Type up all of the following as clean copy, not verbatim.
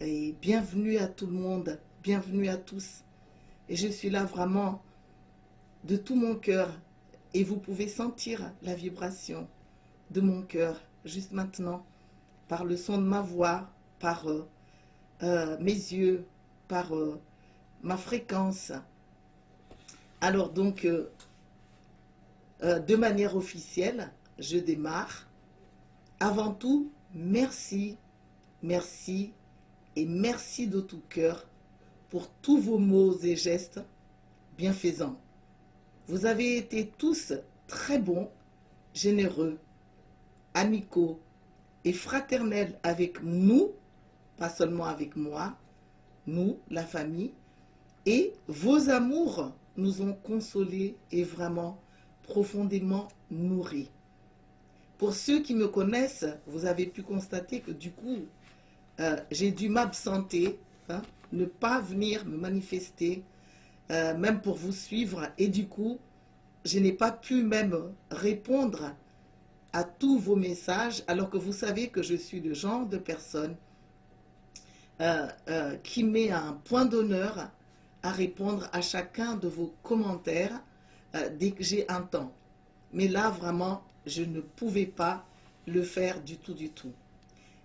et bienvenue à tout le monde, bienvenue à tous. Et je suis là vraiment de tout mon cœur et vous pouvez sentir la vibration de mon cœur juste maintenant par le son de ma voix, par mes yeux, par ma fréquence. Alors donc, de manière officielle, je démarre. Avant tout, merci, merci et merci de tout cœur pour tous vos mots et gestes bienfaisants. Vous avez été tous très bons, généreux, amicaux et fraternels avec nous, pas seulement avec moi, nous, la famille, et vos amours nous ont consolés et vraiment profondément nourris. Pour ceux qui me connaissent, vous avez pu constater que du coup, j'ai dû m'absenter, ne pas venir me manifester, même pour vous suivre. Et du coup, je n'ai pas pu même répondre à tous vos messages, alors que vous savez que je suis le genre de personne qui met un point d'honneur à répondre à chacun de vos commentaires dès que j'ai un temps. Mais là, vraiment, je ne pouvais pas le faire du tout, du tout.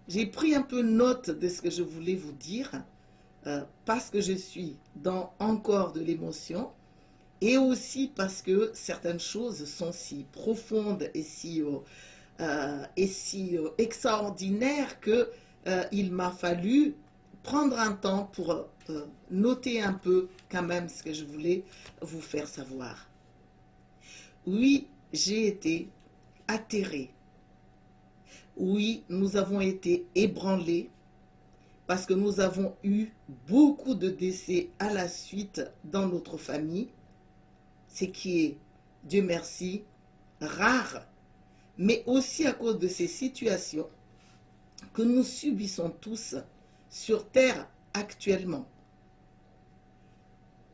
J'ai pris un peu note de ce que je voulais vous dire, parce que je suis dans encore de l'émotion, et aussi parce que certaines choses sont si profondes et si extraordinaires que il m'a fallu prendre un temps pour noter un peu quand même ce que je voulais vous faire savoir. Oui, j'ai été atterrée. Oui, nous avons été ébranlés parce que nous avons eu beaucoup de décès à la suite dans notre famille, ce qui est, Dieu merci, rare, mais aussi à cause de ces situations que nous subissons tous sur Terre actuellement.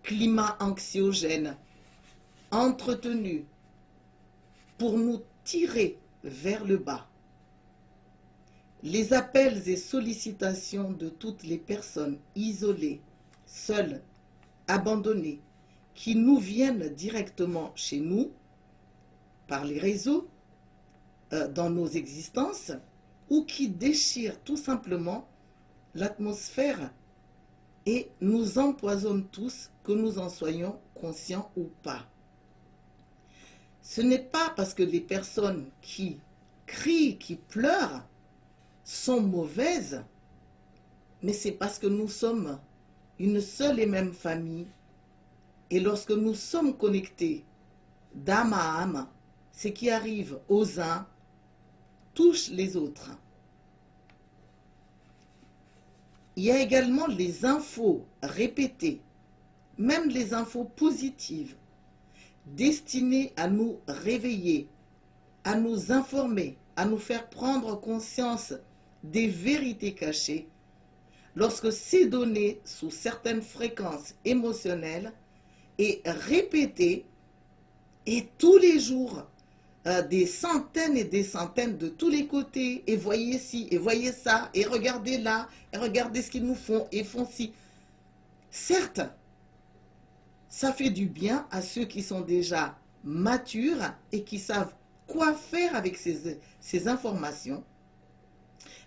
Climat anxiogène, entretenu pour nous tirer vers le bas. Les appels et sollicitations de toutes les personnes isolées, seules, abandonnées, qui nous viennent directement chez nous, par les réseaux, dans nos existences, ou qui déchirent tout simplement l'atmosphère et nous empoisonnent tous, que nous en soyons conscients ou pas. Ce n'est pas parce que les personnes qui crient, qui pleurent, sont mauvaises, mais c'est parce que nous sommes une seule et même famille. Et lorsque nous sommes connectés d'âme à âme, ce qui arrive aux uns touche les autres. Il y a également les infos répétées, même les infos positives, destinées à nous réveiller, à nous informer, à nous faire prendre conscience des vérités cachées, lorsque c'est donné sous certaines fréquences émotionnelles et répété, et tous les jours, des centaines et des centaines de tous les côtés, et voyez ci, et voyez ça, et regardez là, et regardez ce qu'ils nous font, et font ci. Certes, ça fait du bien à ceux qui sont déjà matures et qui savent quoi faire avec ces informations.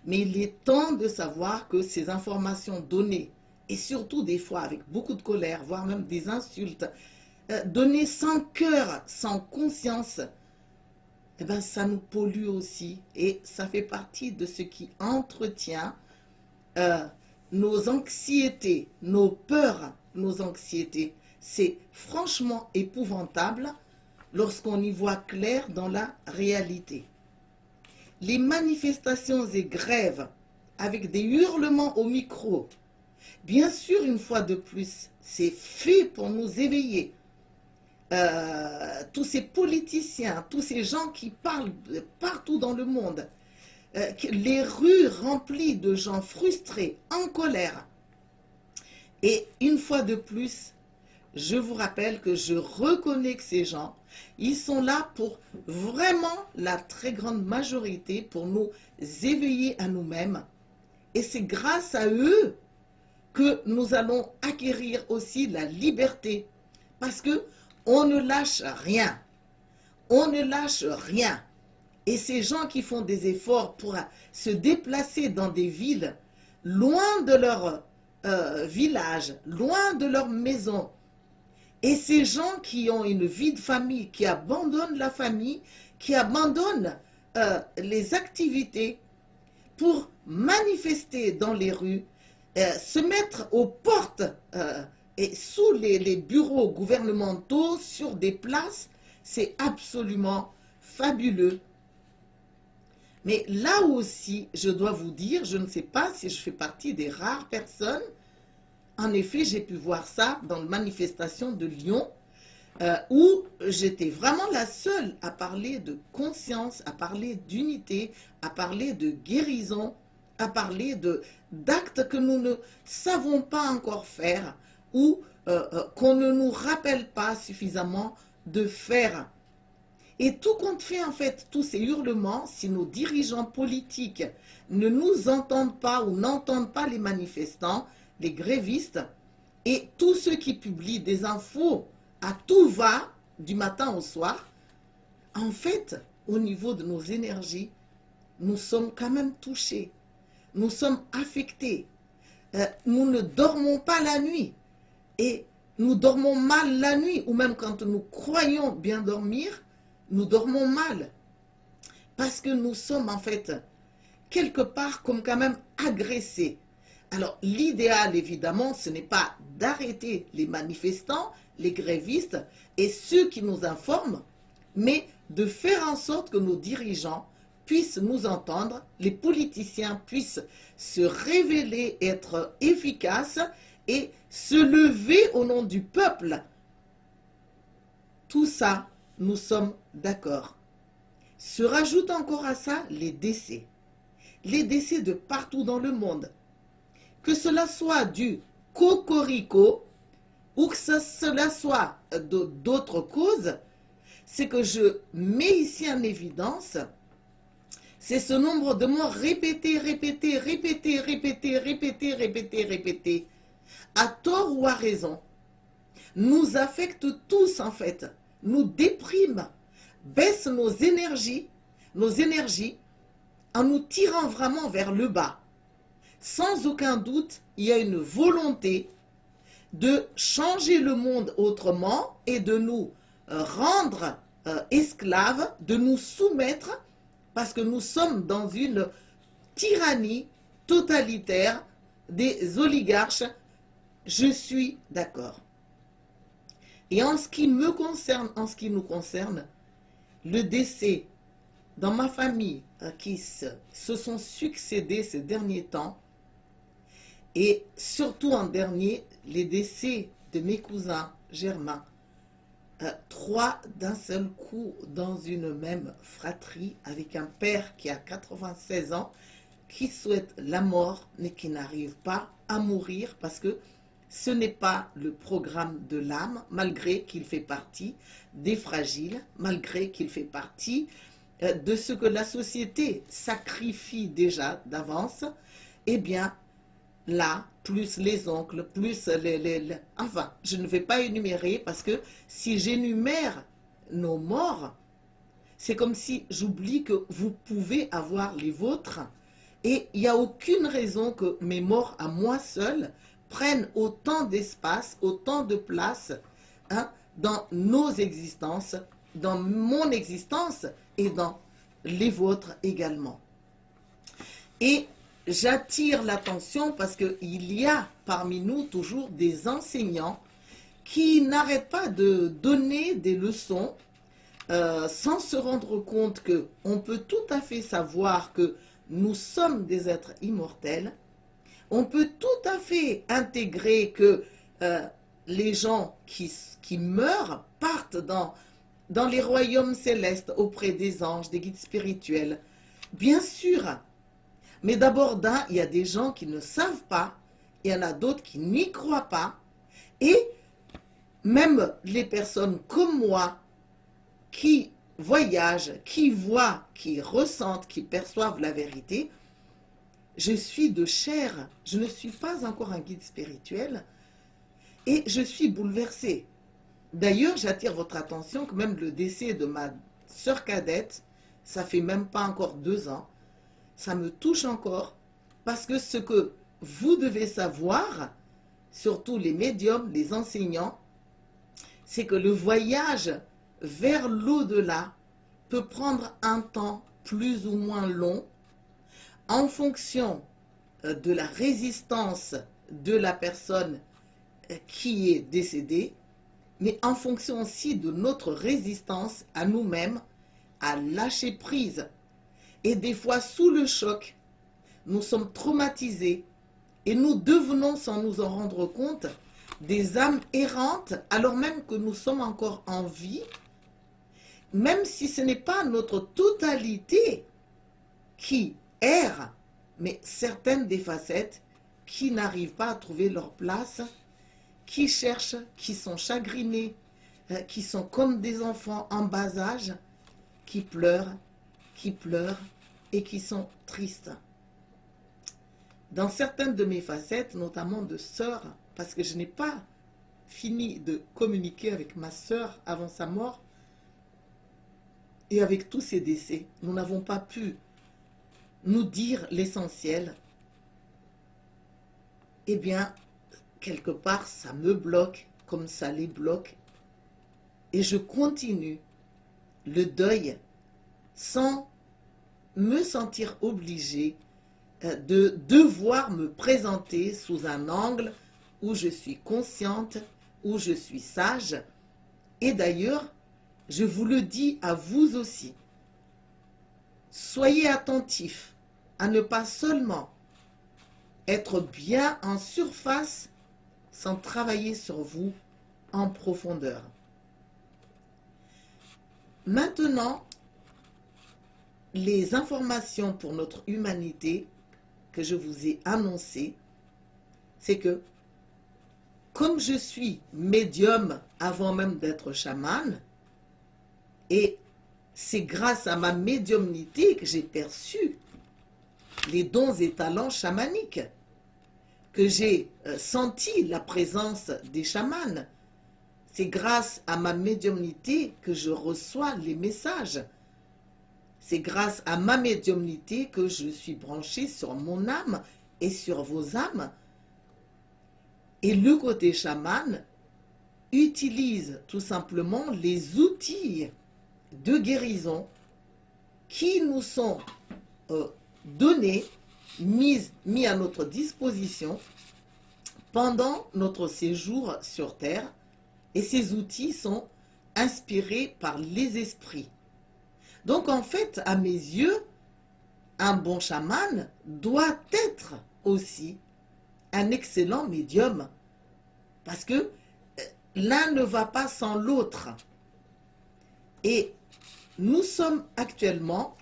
Mais il est temps de savoir que ces informations données, et surtout des fois avec beaucoup de colère, voire même des insultes, données sans cœur, sans conscience, eh ben, ça nous pollue aussi. Et ça fait partie de ce qui entretient nos anxiétés, nos peurs, nos anxiétés. C'est franchement épouvantable lorsqu'on y voit clair dans la réalité. Les manifestations et grèves avec des hurlements au micro, bien sûr, une fois de plus, c'est fait pour nous éveiller. Tous ces politiciens, tous ces gens qui parlent partout dans le monde, les rues remplies de gens frustrés, en colère. Et une fois de plus, je vous rappelle que je reconnais que ces gens, ils sont là pour vraiment la très grande majorité, pour nous éveiller à nous-mêmes. Et c'est grâce à eux que nous allons acquérir aussi la liberté. Parce que on ne lâche rien. On ne lâche rien. Et ces gens qui font des efforts pour se déplacer dans des villes, loin de leur village, loin de leur maison, et ces gens qui ont une vie de famille, qui abandonnent la famille, qui abandonnent les activités pour manifester dans les rues, se mettre aux portes et sous les bureaux gouvernementaux, sur des places, c'est absolument fabuleux. Mais là aussi, je dois vous dire, je ne sais pas si je fais partie des rares personnes. En effet, j'ai pu voir ça dans la manifestation de Lyon, où j'étais vraiment la seule à parler de conscience, à parler d'unité, à parler de guérison, à parler d'actes que nous ne savons pas encore faire ou qu'on ne nous rappelle pas suffisamment de faire. Et tout compte fait, en fait, tous ces hurlements, si nos dirigeants politiques ne nous entendent pas ou n'entendent pas les manifestants, les grévistes, et tous ceux qui publient des infos à tout va, du matin au soir, en fait, au niveau de nos énergies, nous sommes quand même touchés. Nous sommes affectés. Nous ne dormons pas la nuit. Et nous dormons mal la nuit, ou même quand nous croyons bien dormir, nous dormons mal. Parce que nous sommes en fait quelque part comme quand même agressés. Alors l'idéal évidemment, ce n'est pas d'arrêter les manifestants, les grévistes et ceux qui nous informent, mais de faire en sorte que nos dirigeants puissent nous entendre, les politiciens puissent se révéler, être efficaces et se lever au nom du peuple. Tout ça, nous sommes d'accord. Se rajoutent encore à ça les décès. Les décès de partout dans le monde. Que cela soit du cocorico ou que cela soit d'autres causes, c'est que je mets ici en évidence, c'est ce nombre de morts répétés, à tort ou à raison, nous affecte tous en fait, nous déprime, baisse nos énergies en nous tirant vraiment vers le bas. Sans aucun doute, il y a une volonté de changer le monde autrement et de nous rendre esclaves, de nous soumettre, parce que nous sommes dans une tyrannie totalitaire des oligarches. Je suis d'accord. Et en ce qui me concerne, en ce qui nous concerne, le décès dans ma famille qui se sont succédés ces derniers temps, et surtout en dernier, les décès de mes cousins germains, 3 d'un seul coup dans une même fratrie, avec un père qui a 96 ans, qui souhaite la mort, mais qui n'arrive pas à mourir parce que ce n'est pas le programme de l'âme, malgré qu'il fait partie des fragiles, malgré qu'il fait partie de ce que la société sacrifie déjà d'avance. Eh bien, là, plus les oncles, plus enfin, je ne vais pas énumérer parce que si j'énumère nos morts, c'est comme si j'oublie que vous pouvez avoir les vôtres et il n'y a aucune raison que mes morts à moi seul prennent autant d'espace, autant de place dans nos existences, dans mon existence et dans les vôtres également. Et j'attire l'attention parce qu'il y a parmi nous toujours des enseignants qui n'arrêtent pas de donner des leçons sans se rendre compte qu'on peut tout à fait savoir que nous sommes des êtres immortels. On peut tout à fait intégrer que les gens qui meurent partent dans les royaumes célestes auprès des anges, des guides spirituels. Bien sûr. Mais d'abord, il y a des gens qui ne savent pas, il y en a d'autres qui n'y croient pas, et même les personnes comme moi qui voyagent, qui voient, qui ressentent, qui perçoivent la vérité, je suis de chair, je ne suis pas encore un guide spirituel et je suis bouleversée. D'ailleurs, j'attire votre attention que même le décès de ma sœur cadette, ça fait même pas encore 2 ans, ça me touche encore parce que ce que vous devez savoir, surtout les médiums, les enseignants, c'est que le voyage vers l'au-delà peut prendre un temps plus ou moins long en fonction de la résistance de la personne qui est décédée, mais en fonction aussi de notre résistance à nous-mêmes, à lâcher prise. Et des fois, sous le choc, nous sommes traumatisés et nous devenons, sans nous en rendre compte, des âmes errantes, alors même que nous sommes encore en vie, même si ce n'est pas notre totalité qui erre, mais certaines des facettes qui n'arrivent pas à trouver leur place, qui cherchent, qui sont chagrinés, qui sont comme des enfants en bas âge, qui pleurent et qui sont tristes. Dans certaines de mes facettes, notamment de sœur, parce que je n'ai pas fini de communiquer avec ma sœur avant sa mort, et avec tous ces décès, nous n'avons pas pu nous dire l'essentiel. Eh bien, quelque part, ça me bloque, comme ça les bloque, et je continue le deuil sans me sentir obligée de devoir me présenter sous un angle où je suis consciente, où je suis sage. Et d'ailleurs, je vous le dis à vous aussi, soyez attentifs à ne pas seulement être bien en surface sans travailler sur vous en profondeur. Maintenant, les informations pour notre humanité que je vous ai annoncées, c'est que comme je suis médium avant même d'être chamane, et c'est grâce à ma médiumnité que j'ai perçu les dons et talents chamaniques, que j'ai senti la présence des chamans. C'est grâce à ma médiumnité que je reçois les messages. C'est grâce à ma médiumnité que je suis branchée sur mon âme et sur vos âmes. Et le côté chaman utilise tout simplement les outils de guérison qui nous sont donnés, mis à notre disposition pendant notre séjour sur Terre. Et ces outils sont inspirés par les esprits. Donc en fait, à mes yeux, un bon chaman doit être aussi un excellent médium. Parce que l'un ne va pas sans l'autre. Et nous sommes actuellement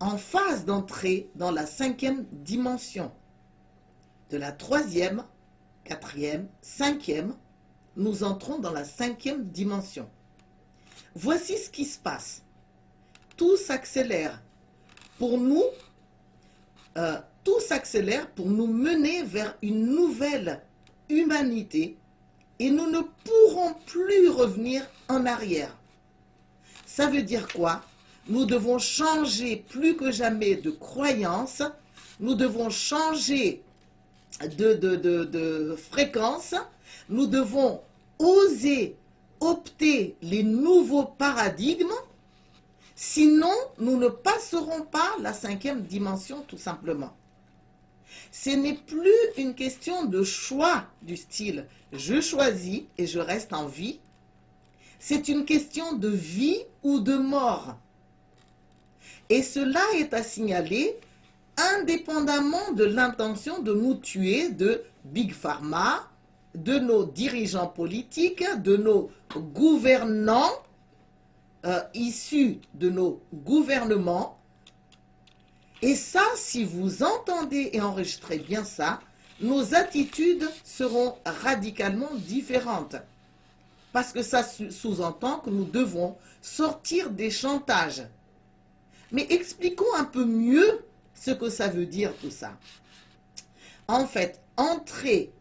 en phase d'entrée dans la 5e dimension. De la 3e, 4e, 5e, nous entrons dans la 5e dimension. Voici ce qui se passe. Tout s'accélère pour nous, mener vers une nouvelle humanité et nous ne pourrons plus revenir en arrière. Ça veut dire quoi? Nous devons changer plus que jamais de croyance, nous devons changer de fréquence, nous devons oser opter les nouveaux paradigmes, sinon nous ne passerons pas la 5e dimension tout simplement. Ce n'est plus une question de choix du style « je choisis et je reste en vie ». C'est une question de vie ou de mort. Et cela est à signaler indépendamment de l'intention de nous tuer de Big Pharma, de nos dirigeants politiques, de nos gouvernants issus de nos gouvernements. Et ça, si vous entendez et enregistrez bien ça, nos attitudes seront radicalement différentes. Parce que ça sous-entend que nous devons sortir des chantages. Mais expliquons un peu mieux ce que ça veut dire tout ça. En fait, entrer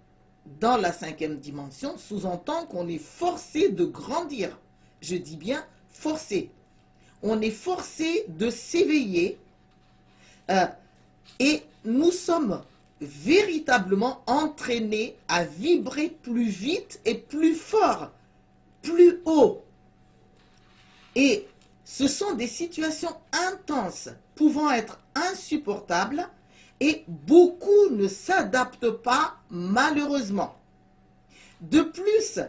dans la 5e dimension sous-entend qu'on est forcé de grandir. Je dis bien forcé. On est forcé de s'éveiller et nous sommes véritablement entraînés à vibrer plus vite et plus fort, plus haut. Et ce sont des situations intenses, pouvant être insupportables, et beaucoup ne s'adaptent pas malheureusement. De plus,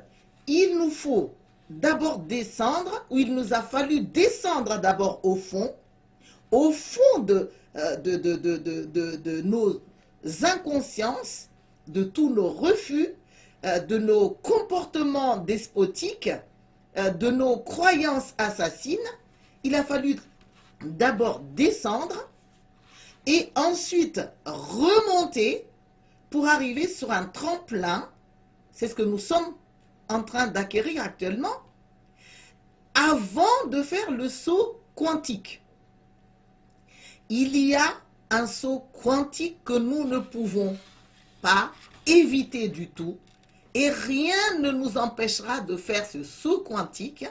il nous faut d'abord descendre, ou il nous a fallu descendre d'abord au fond de nos inconsciences, de tous nos refus, de nos comportements despotiques, de nos croyances assassines. Il a fallu d'abord descendre et ensuite remonter pour arriver sur un tremplin. C'est ce que nous sommes en train d'acquérir actuellement, avant de faire le saut quantique. Il y a un saut quantique que nous ne pouvons pas éviter du tout, et rien ne nous empêchera de faire ce saut quantique,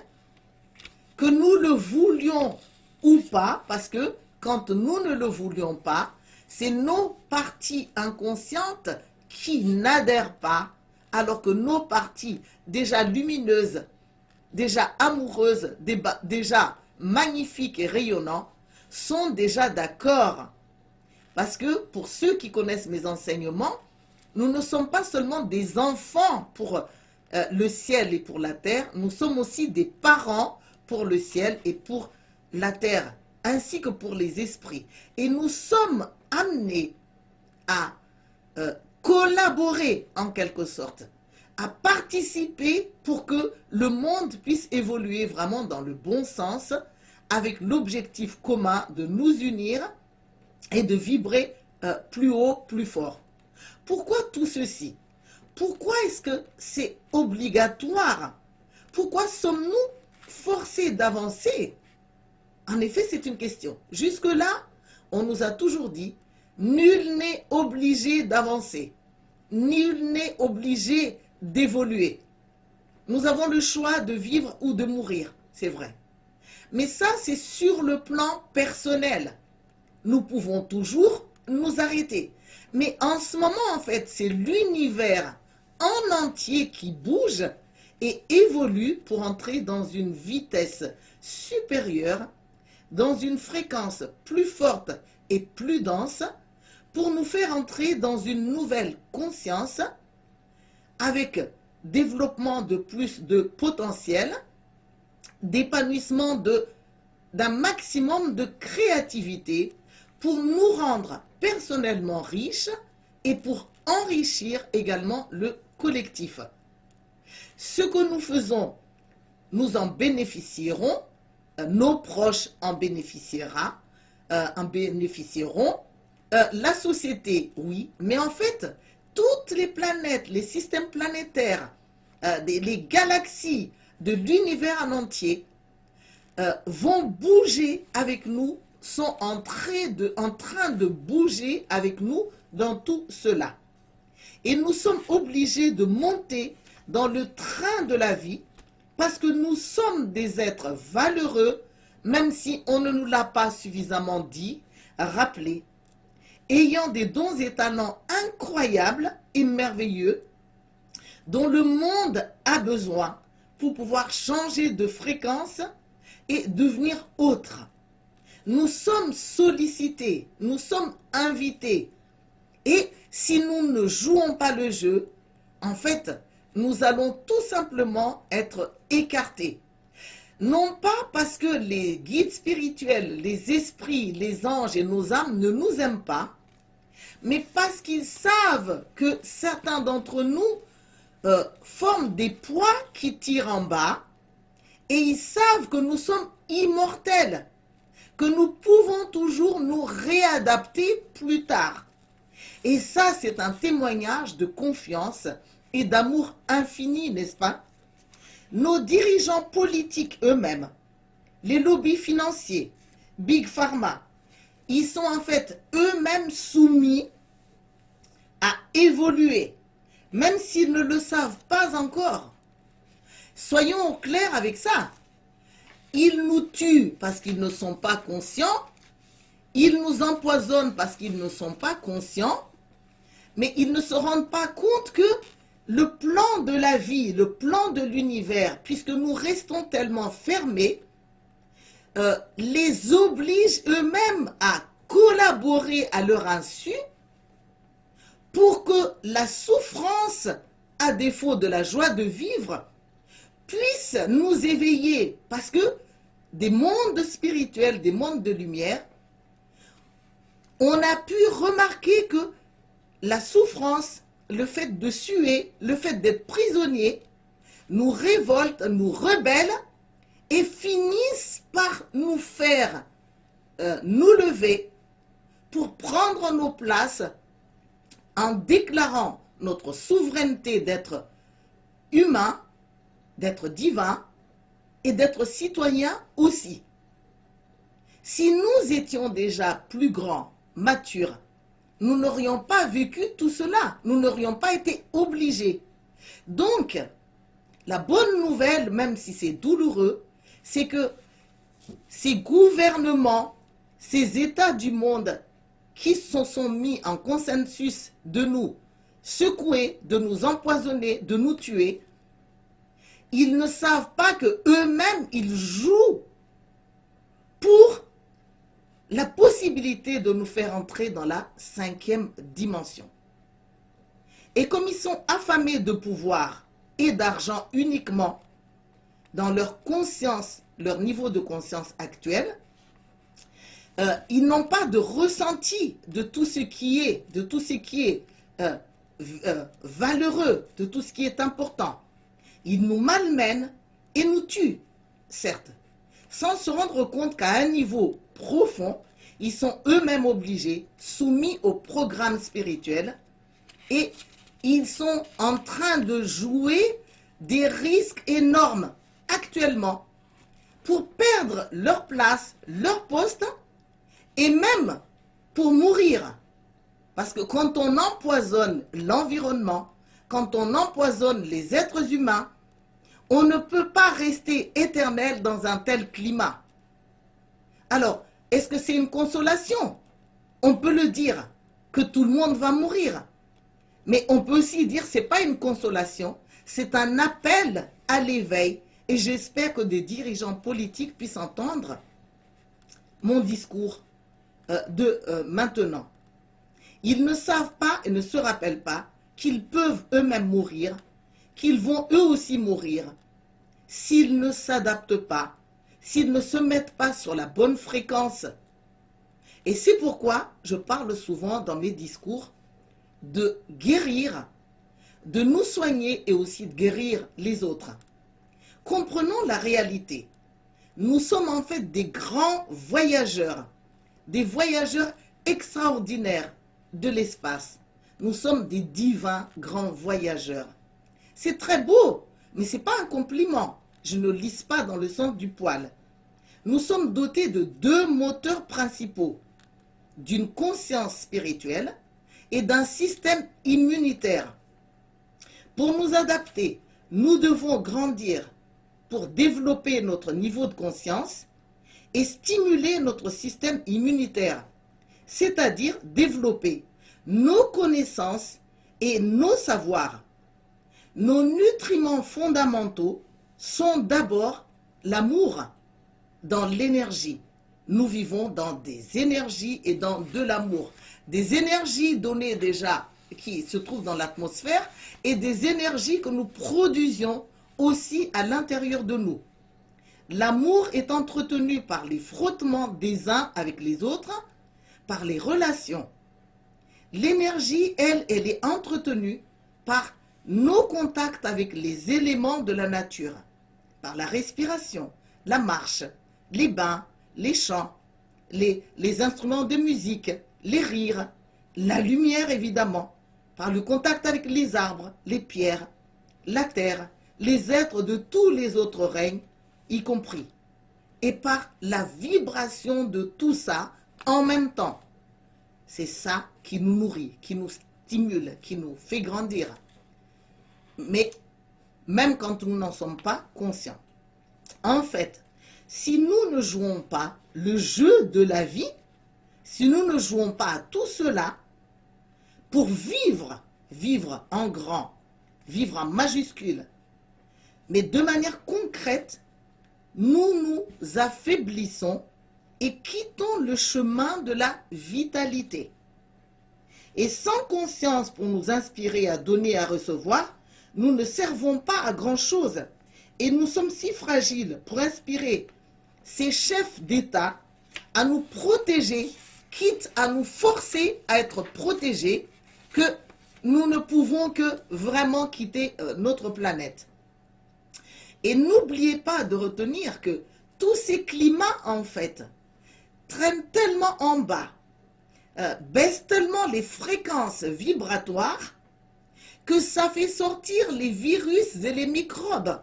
que nous le voulions ou pas, parce que quand nous ne le voulions pas, c'est nos parties inconscientes qui n'adhèrent pas, alors que nos parties déjà lumineuses, déjà amoureuses, déjà magnifiques et rayonnantes, sont déjà d'accord. Parce que pour ceux qui connaissent mes enseignements, nous ne sommes pas seulement des enfants pour le ciel et pour la terre, nous sommes aussi des parents pour le ciel et pour la terre, ainsi que pour les esprits. Et nous sommes amenés à collaborer en quelque sorte, à participer pour que le monde puisse évoluer vraiment dans le bon sens, avec l'objectif commun de nous unir et de vibrer plus haut, plus fort. Pourquoi tout ceci? Pourquoi est-ce que c'est obligatoire? Pourquoi sommes-nous forcés d'avancer? En effet, c'est une question. Jusque-là, on nous a toujours dit, nul n'est obligé d'avancer. Nul n'est obligé d'évoluer. Nous avons le choix de vivre ou de mourir, c'est vrai. Mais ça, c'est sur le plan personnel. Nous pouvons toujours nous arrêter. Mais en ce moment, en fait, c'est l'univers en entier qui bouge et évolue pour entrer dans une vitesse supérieure, dans une fréquence plus forte et plus dense, pour nous faire entrer dans une nouvelle conscience avec développement de plus de potentiel, d'épanouissement d'un maximum de créativité pour nous rendre personnellement riches et pour enrichir également le collectif. Ce que nous faisons, nous en bénéficierons, nos proches en bénéficieront, la société, oui, mais en fait, toutes les planètes, les systèmes planétaires, les galaxies de l'univers en entier vont bouger avec nous, sont en train de bouger avec nous dans tout cela. Et nous sommes obligés de monter dans le train de la vie parce que nous sommes des êtres valeureux, même si on ne nous l'a pas suffisamment dit, rappelé, ayant des dons et talents incroyables et merveilleux dont le monde a besoin pour pouvoir changer de fréquence et devenir autre. Nous sommes sollicités, nous sommes invités. Et si nous ne jouons pas le jeu, en fait, nous allons tout simplement être écartés. Non pas parce que les guides spirituels, les esprits, les anges et nos âmes ne nous aiment pas, mais parce qu'ils savent que certains d'entre nous forment des poids qui tirent en bas, et ils savent que nous sommes immortels, que nous pouvons toujours nous réadapter plus tard. Et ça, c'est un témoignage de confiance et d'amour infini, n'est-ce pas? Nos dirigeants politiques eux-mêmes, les lobbies financiers, Big Pharma, ils sont en fait eux-mêmes soumis à évoluer, même s'ils ne le savent pas encore. Soyons au clair avec ça. Ils nous tuent parce qu'ils ne sont pas conscients, ils nous empoisonnent parce qu'ils ne sont pas conscients, mais ils ne se rendent pas compte que le plan de la vie, le plan de l'univers, puisque nous restons tellement fermés, les oblige eux-mêmes à collaborer à leur insu pour que la souffrance, à défaut de la joie de vivre, puisse nous éveiller. Parce que des mondes spirituels, des mondes de lumière, on a pu remarquer que la souffrance, le fait de suer, le fait d'être prisonnier, nous révolte, nous rebelle et finissent par nous faire nous lever pour prendre nos places en déclarant notre souveraineté d'être humain, d'être divin et d'être citoyen aussi. Si nous étions déjà plus grands, matures, nous n'aurions pas vécu tout cela, nous n'aurions pas été obligés. Donc, la bonne nouvelle, même si c'est douloureux, c'est que ces gouvernements, ces États du monde qui se sont mis en consensus de nous secouer, de nous empoisonner, de nous tuer, ils ne savent pas que eux-mêmes ils jouent pour la possibilité de nous faire entrer dans la 5e dimension. Et comme ils sont affamés de pouvoir et d'argent uniquement dans leur conscience, leur niveau de conscience actuel, ils n'ont pas de ressenti de tout ce qui est, valeureux, de tout ce qui est important. Ils nous malmènent et nous tuent, certes, sans se rendre compte qu'à un niveau profond, ils sont eux-mêmes obligés, soumis au programme spirituel, et ils sont en train de jouer des risques énormes actuellement pour perdre leur place, leur poste, et même pour mourir. Parce que quand on empoisonne l'environnement, quand on empoisonne les êtres humains, on ne peut pas rester éternel dans un tel climat. Alors, est-ce que c'est une consolation? On peut le dire, que tout le monde va mourir. Mais on peut aussi dire que ce n'est pas une consolation, c'est un appel à l'éveil. Et j'espère que des dirigeants politiques puissent entendre mon discours maintenant. Ils ne savent pas et ne se rappellent pas qu'ils peuvent eux-mêmes mourir, qu'ils vont eux aussi mourir, s'ils ne s'adaptent pas, s'ils ne se mettent pas sur la bonne fréquence. Et c'est pourquoi je parle souvent dans mes discours de guérir, de nous soigner et aussi de guérir les autres. Comprenons la réalité. Nous sommes en fait des grands voyageurs, des voyageurs extraordinaires de l'espace. Nous sommes des divins grands voyageurs. C'est très beau, mais ce n'est pas un compliment. Je ne lisse pas dans le sens du poil. Nous sommes dotés de 2 moteurs principaux, d'une conscience spirituelle et d'un système immunitaire. Pour nous adapter, nous devons grandir pour développer notre niveau de conscience et stimuler notre système immunitaire, c'est-à-dire développer nos connaissances et nos savoirs. Nos nutriments fondamentaux sont d'abord l'amour dans l'énergie. Nous vivons dans des énergies et dans de l'amour. Des énergies données déjà qui se trouvent dans l'atmosphère et des énergies que nous produisions aussi à l'intérieur de nous. L'amour est entretenu par les frottements des uns avec les autres, par les relations. L'énergie, elle est entretenue par nos contacts avec les éléments de la nature, par la respiration, la marche, les bains, les chants, les instruments de musique, les rires, la lumière évidemment, par le contact avec les arbres, les pierres, la terre, les êtres de tous les autres règnes, y compris, et par la vibration de tout ça en même temps. C'est ça qui nous nourrit, qui nous stimule, qui nous fait grandir. Mais même quand nous n'en sommes pas conscients. En fait, si nous ne jouons pas le jeu de la vie, si nous ne jouons pas à tout cela pour vivre en grand, vivre en majuscule, mais de manière concrète, nous nous affaiblissons et quittons le chemin de la vitalité. Et sans conscience pour nous inspirer à donner et à recevoir, nous ne servons pas à grand-chose. Et nous sommes si fragiles pour inspirer ces chefs d'État à nous protéger, quitte à nous forcer à être protégés, que nous ne pouvons que vraiment quitter notre planète. Et n'oubliez pas de retenir que tous ces climats, en fait, traînent tellement en bas, baissent tellement les fréquences vibratoires, que ça fait sortir les virus et les microbes.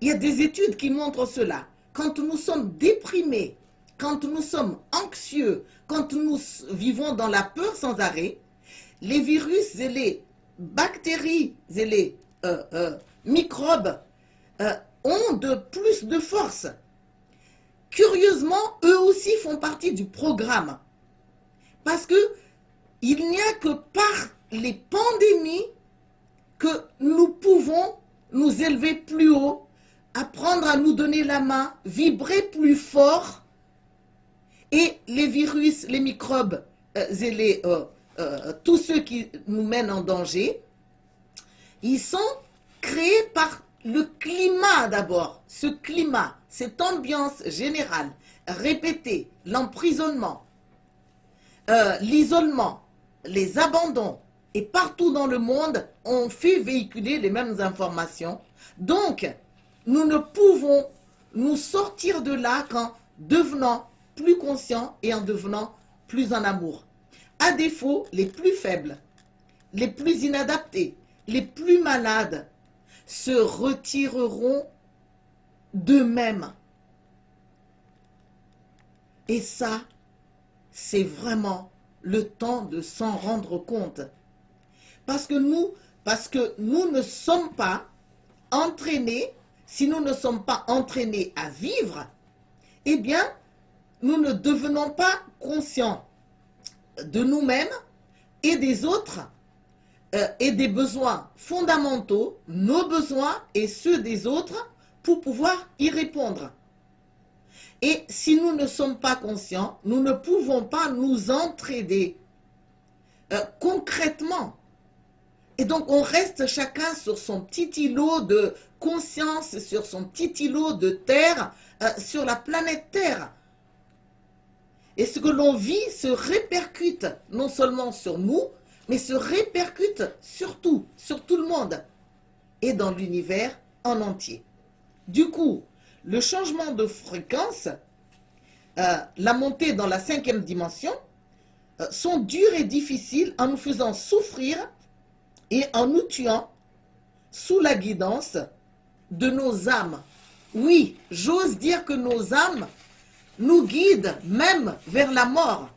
Il y a des études qui montrent cela. Quand nous sommes déprimés, quand nous sommes anxieux, quand nous vivons dans la peur sans arrêt, les virus et les bactéries et les microbes ont de plus de force. Curieusement, eux aussi font partie du programme. Parce que il n'y a que par les pandémies que nous pouvons nous élever plus haut, apprendre à nous donner la main, vibrer plus fort. Et les virus, les microbes et tous ceux qui nous mènent en danger, ils sont créés par le climat d'abord. Ce climat, cette ambiance générale, répétée, l'emprisonnement, l'isolement, les abandons, et partout dans le monde, on fait véhiculer les mêmes informations. Donc, nous ne pouvons nous sortir de là qu'en devenant plus conscients et en devenant plus en amour. À défaut, les plus faibles, les plus inadaptés, les plus malades se retireront d'eux-mêmes. Et ça, c'est vraiment le temps de s'en rendre compte. Parce que nous ne sommes pas entraînés, si nous ne sommes pas entraînés à vivre, eh bien, nous ne devenons pas conscients de nous-mêmes et des autres et des besoins fondamentaux, nos besoins et ceux des autres, pour pouvoir y répondre. Et si nous ne sommes pas conscients, nous ne pouvons pas nous entraider concrètement. Et donc, on reste chacun sur son petit îlot de conscience, sur son petit îlot de terre, sur la planète Terre. Et ce que l'on vit se répercute non seulement sur nous, mais se répercute surtout, sur tout le monde et dans l'univers en entier. Du coup, le changement de fréquence, la montée dans la 5e dimension, sont durs et difficiles en nous faisant souffrir et en nous tuant sous la guidance de nos âmes. Oui, j'ose dire que nos âmes nous guident même vers la mort.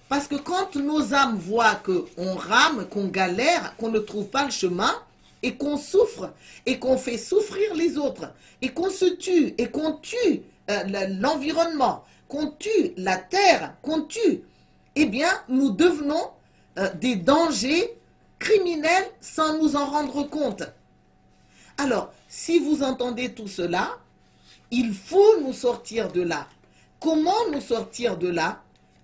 Parce que quand nos âmes voient qu'on rame, qu'on galère, qu'on ne trouve pas le chemin, et qu'on souffre, et qu'on fait souffrir les autres, et qu'on se tue, et qu'on tue l'environnement, qu'on tue la terre, qu'on tue, eh bien, nous devenons des dangers criminels sans nous en rendre compte. Alors, si vous entendez tout cela, il faut nous sortir de là. Comment nous sortir de là?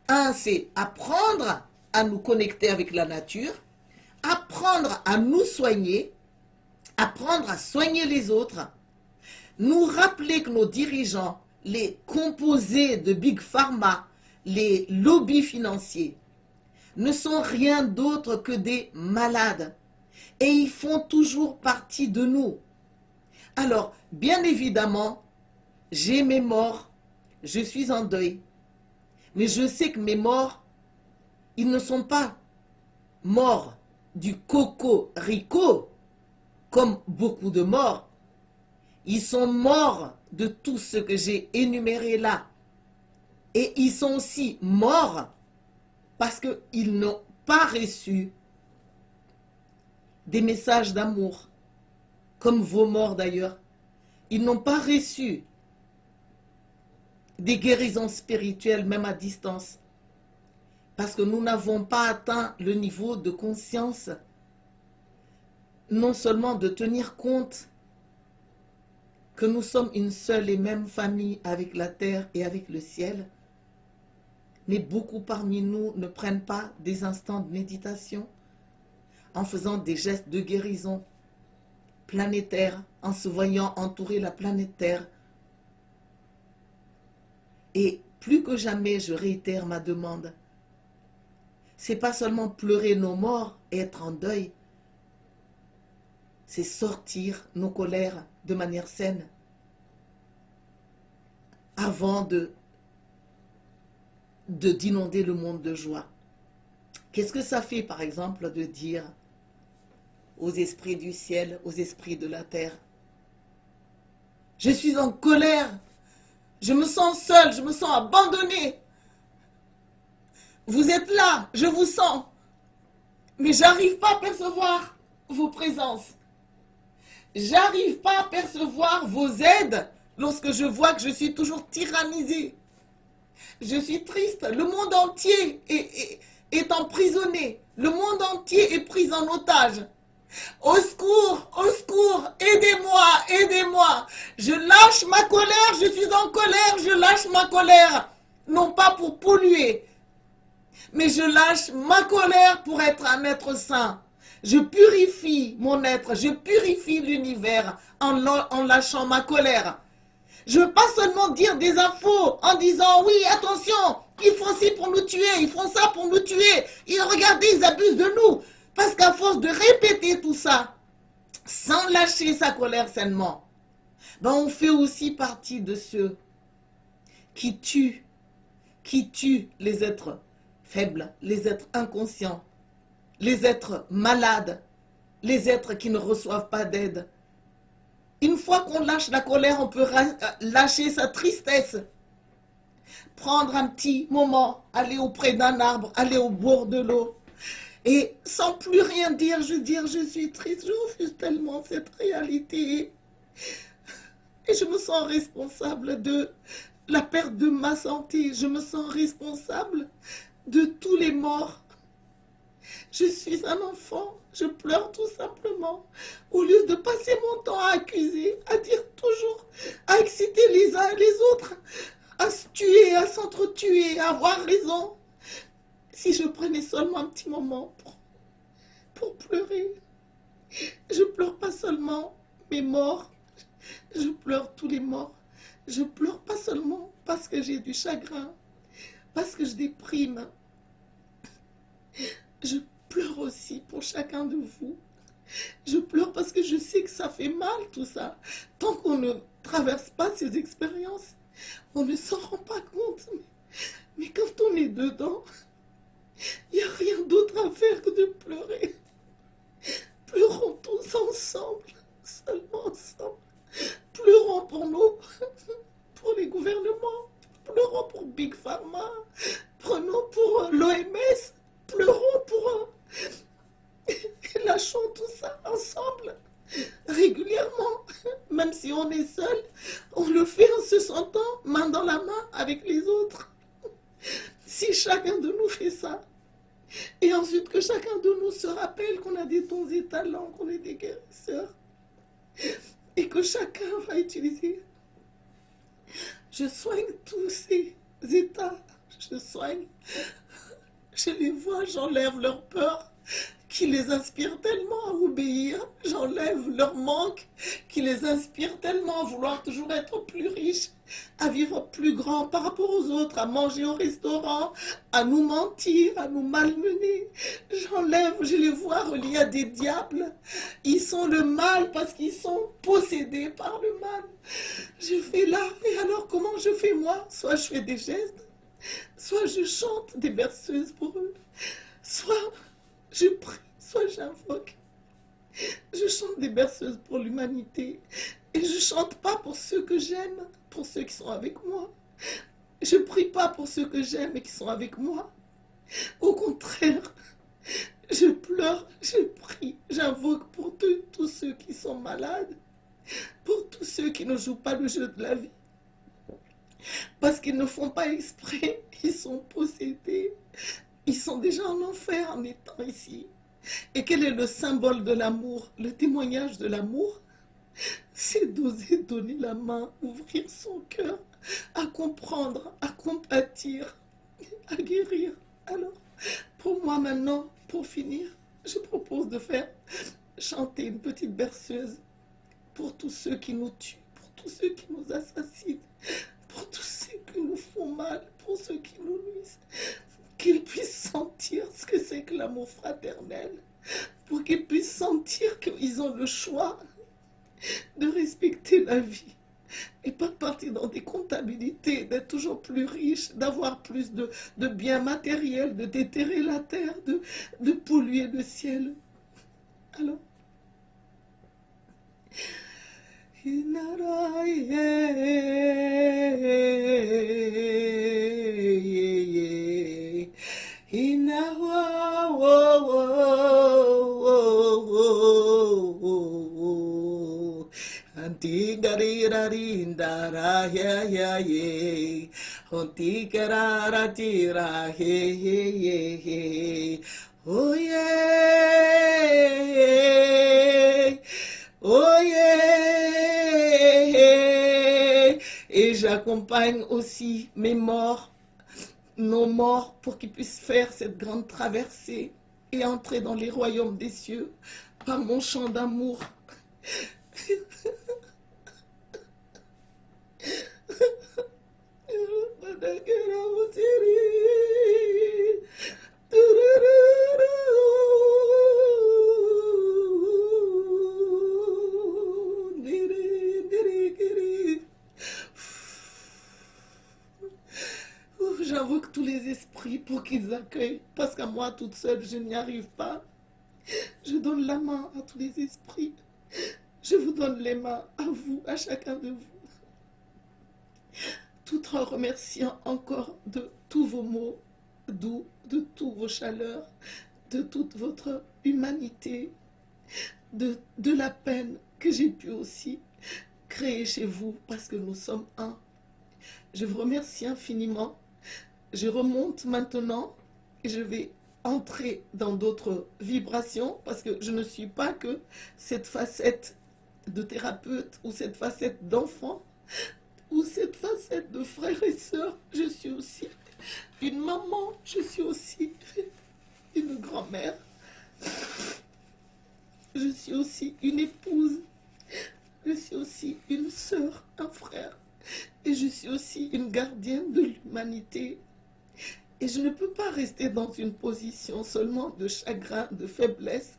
Un, c'est apprendre à nous connecter avec la nature, apprendre à nous soigner, apprendre à soigner les autres, nous rappeler que nos dirigeants, les composés de Big Pharma, les lobbies financiers, ne sont rien d'autre que des malades. Et ils font toujours partie de nous. Alors, bien évidemment, j'ai mes morts, je suis en deuil. Mais je sais que mes morts, ils ne sont pas morts du cocorico, comme beaucoup de morts. Ils sont morts de tout ce que j'ai énuméré là. Et ils sont aussi morts parce qu'ils n'ont pas reçu des messages d'amour, comme vos morts d'ailleurs. Ils n'ont pas reçu des guérisons spirituelles, même à distance. Parce que nous n'avons pas atteint le niveau de conscience, non seulement de tenir compte que nous sommes une seule et même famille avec la terre et avec le ciel, mais beaucoup parmi nous ne prennent pas des instants de méditation en faisant des gestes de guérison planétaire, en se voyant entourer la planète Terre. Et plus que jamais, je réitère ma demande. C'est pas seulement pleurer nos morts et être en deuil, c'est sortir nos colères de manière saine avant d'inonder le monde de joie. Qu'est-ce que ça fait, par exemple, de dire aux esprits du ciel, aux esprits de la terre: je suis en colère, je me sens seul, je me sens abandonné. Vous êtes là, je vous sens, mais j'arrive pas à percevoir vos présences. J'arrive pas à percevoir vos aides lorsque je vois que je suis toujours tyrannisé. Je suis triste, le monde entier est emprisonné, le monde entier est pris en otage. Au secours, aidez-moi, aidez-moi. Je lâche ma colère, je suis en colère, je lâche ma colère. Non pas pour polluer, mais je lâche ma colère pour être un être saint. Je purifie mon être, je purifie l'univers en lâchant ma colère. Je ne veux pas seulement dire des infos en disant oui, attention, ils font ci pour nous tuer, ils font ça pour nous tuer. Et regardez, ils abusent de nous. Parce qu'à force de répéter tout ça, sans lâcher sa colère sainement, ben on fait aussi partie de ceux qui tuent les êtres faibles, les êtres inconscients, les êtres malades, les êtres qui ne reçoivent pas d'aide. Une fois qu'on lâche la colère, on peut lâcher sa tristesse. Prendre un petit moment, aller auprès d'un arbre, aller au bord de l'eau. Et sans plus rien dire, je suis triste, je refuse tellement cette réalité. Et je me sens responsable de la perte de ma santé. Je me sens responsable de tous les morts. Je suis un enfant, je pleure tout simplement. Au lieu de passer mon temps à accuser, à dire toujours, à exciter les uns et les autres, à se tuer, à s'entretuer, à avoir raison. Si je prenais seulement un petit moment pour pleurer. Je pleure pas seulement mes morts, je pleure tous les morts. Je pleure pas seulement parce que j'ai du chagrin, parce que je déprime. Je pleure aussi pour chacun de vous. Je pleure parce que je sais que ça fait mal tout ça. Tant qu'on ne traverse pas ces expériences, on ne s'en rend pas compte. Mais quand on est dedans, il n'y a rien d'autre à faire que de pleurer. Pleurons tous ensemble, seulement ensemble. Pleurons pour nous, pour les gouvernements. Pleurons pour Big Pharma. Prenons pour l'OMS. Pleurons pour... Et lâchons tout ça ensemble, régulièrement. Même si on est seul, on le fait en se sentant main dans la main avec les autres. Si chacun de nous fait ça, et ensuite que chacun de nous se rappelle qu'on a des dons et talents, qu'on est des guérisseurs, et que chacun va utiliser. Je soigne tous ces états, je soigne, je les vois, j'enlève leur peur qui les inspire tellement à obéir, j'enlève leur manque qui les inspire tellement à vouloir toujours être plus riches, à vivre plus grand par rapport aux autres, à manger au restaurant, à nous mentir, à nous malmener. J'enlève, je les vois reliés à des diables. Ils sont le mal parce qu'ils sont possédés par le mal. Je fais là, et alors comment je fais moi? Soit je fais des gestes, soit je chante des berceuses pour eux, soit je prie, soit j'invoque. Je chante des berceuses pour l'humanité. Et je chante pas pour ceux que j'aime, pour ceux qui sont avec moi. Je ne prie pas pour ceux que j'aime et qui sont avec moi. Au contraire, je pleure, je prie, j'invoque pour tous ceux qui sont malades, pour tous ceux qui ne jouent pas le jeu de la vie. Parce qu'ils ne font pas exprès, ils sont possédés, ils sont déjà en enfer en étant ici. Et quel est le symbole de l'amour, le témoignage de l'amour? C'est d'oser donner la main, ouvrir son cœur, à comprendre, à compatir, à guérir. Alors, pour moi maintenant, pour finir, je propose de faire chanter une petite berceuse pour tous ceux qui nous tuent, pour tous ceux qui nous assassinent, pour tous ceux qui nous font mal, pour ceux qui nous nuisent, qu'ils puissent sentir ce que c'est que l'amour fraternel, pour qu'ils puissent sentir qu'ils ont le choix de respecter la vie et pas de partir dans des comptabilités, d'être toujours plus riche, d'avoir plus de biens matériels, de déterrer la terre, de polluer le ciel. Alors, Antigarira ya ya ye, Antigarara tira he he he he, oh yeah, oh yeah. Et j'accompagne aussi mes morts, nos morts, pour qu'ils puissent faire cette grande traversée et entrer dans les royaumes des cieux par mon chant d'amour. J'invoque tous les esprits pour qu'ils accueillent, parce qu'à moi toute seule je n'y arrive pas. Je donne la main à tous les esprits. Je vous donne les mains à vous, à chacun de vous, tout en remerciant encore de tous vos mots doux, de toutes vos chaleurs, de toute votre humanité, de la peine que j'ai pu aussi créer chez vous, parce que nous sommes un. Je vous remercie infiniment. Je remonte maintenant et je vais entrer dans d'autres vibrations, parce que je ne suis pas que cette facette de thérapeute ou cette facette d'enfant ou cette facette de frère et sœur. Je suis aussi une maman, je suis aussi une grand-mère, je suis aussi une épouse, je suis aussi une sœur, un frère, et je suis aussi une gardienne de l'humanité. Et je ne peux pas rester dans une position seulement de chagrin, de faiblesse,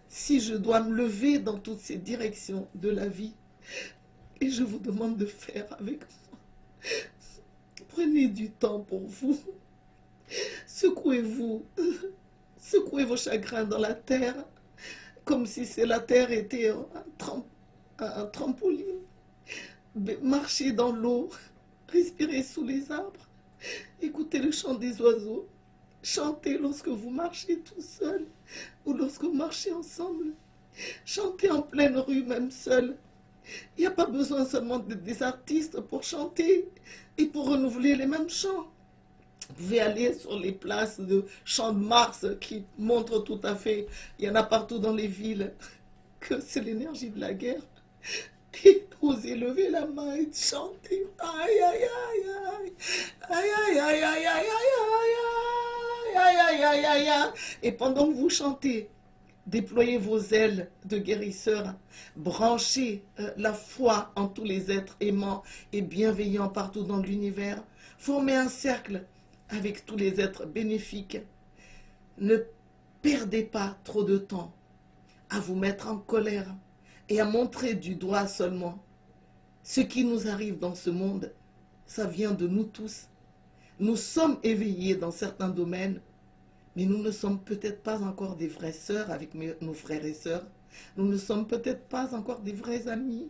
si je dois me lever dans toutes ces directions de la vie. Et je vous demande de faire avec moi. Prenez du temps pour vous. Secouez-vous. Secouez vos chagrins dans la terre, comme si la terre était un trampoline. Marchez dans l'eau, respirez sous les arbres. Écoutez le chant des oiseaux. Chantez lorsque vous marchez tout seul ou lorsque vous marchez ensemble. Chantez en pleine rue, même seul. Il n'y a pas besoin seulement des artistes pour chanter et pour renouveler les mêmes chants. Vous pouvez aller sur les places de Champ de Mars qui montrent tout à fait, il y en a partout dans les villes, que c'est l'énergie de la guerre. Et osez lever la main et chanter. Aïe, aïe, aïe, aïe. Aïe, aïe, aïe, aïe, aïe, aïe, aïe, aïe, aïe, aïe, aïe. Et pendant que vous chantez, déployez vos ailes de guérisseurs. Branchez la foi en tous les êtres aimants et bienveillants partout dans l'univers. Formez un cercle avec tous les êtres bénéfiques. Ne perdez pas trop de temps à vous mettre en colère et à montrer du doigt seulement. Ce qui nous arrive dans ce monde, ça vient de nous tous. Nous sommes éveillés dans certains domaines, mais nous ne sommes peut-être pas encore des vraies sœurs avec nos frères et sœurs. Nous ne sommes peut-être pas encore des vrais amis.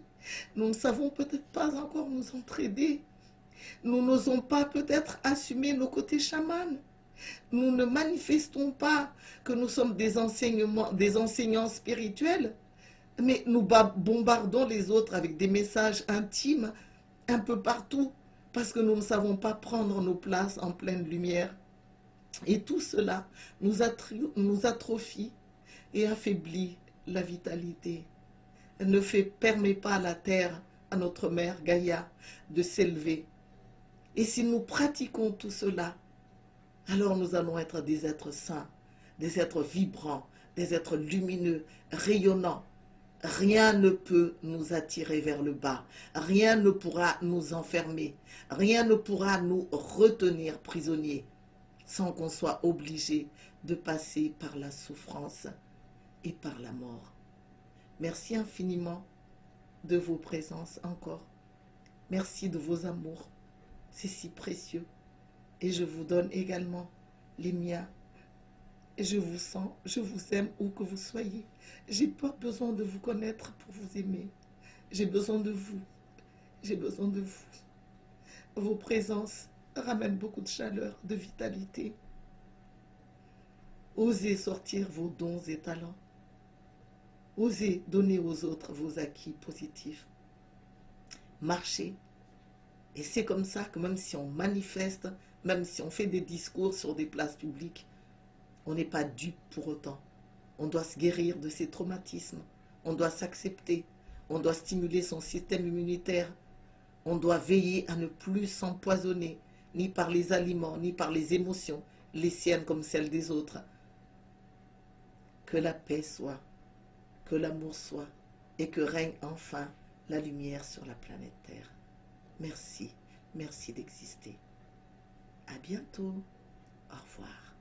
Nous ne savons peut-être pas encore nous entraider. Nous n'osons pas peut-être assumer nos côtés chamans. Nous ne manifestons pas que nous sommes des enseignants spirituels, mais nous bombardons les autres avec des messages intimes un peu partout parce que nous ne savons pas prendre nos places en pleine lumière. Et tout cela nous atrophie et affaiblit la vitalité. Elle ne permet pas à la terre, à notre mère Gaïa, de s'élever. Et si nous pratiquons tout cela, alors nous allons être des êtres saints, des êtres vibrants, des êtres lumineux, rayonnants. Rien ne peut nous attirer vers le bas, rien ne pourra nous enfermer, rien ne pourra nous retenir prisonniers sans qu'on soit obligé de passer par la souffrance et par la mort. Merci infiniment de vos présences encore. Merci de vos amours. C'est si précieux. Et je vous donne également les miens. Et je vous sens, je vous aime où que vous soyez. J'ai pas besoin de vous connaître pour vous aimer. J'ai besoin de vous. J'ai besoin de vous. Vos présences ramènent beaucoup de chaleur, de vitalité. Osez sortir vos dons et talents. Osez donner aux autres vos acquis positifs. Marchez. Et c'est comme ça que même si on manifeste, même si on fait des discours sur des places publiques, on n'est pas dupe pour autant. On doit se guérir de ces traumatismes. On doit s'accepter. On doit stimuler son système immunitaire. On doit veiller à ne plus s'empoisonner, ni par les aliments, ni par les émotions, les siennes comme celles des autres. Que la paix soit, que l'amour soit, et que règne enfin la lumière sur la planète Terre. Merci, merci d'exister. À bientôt. Au revoir.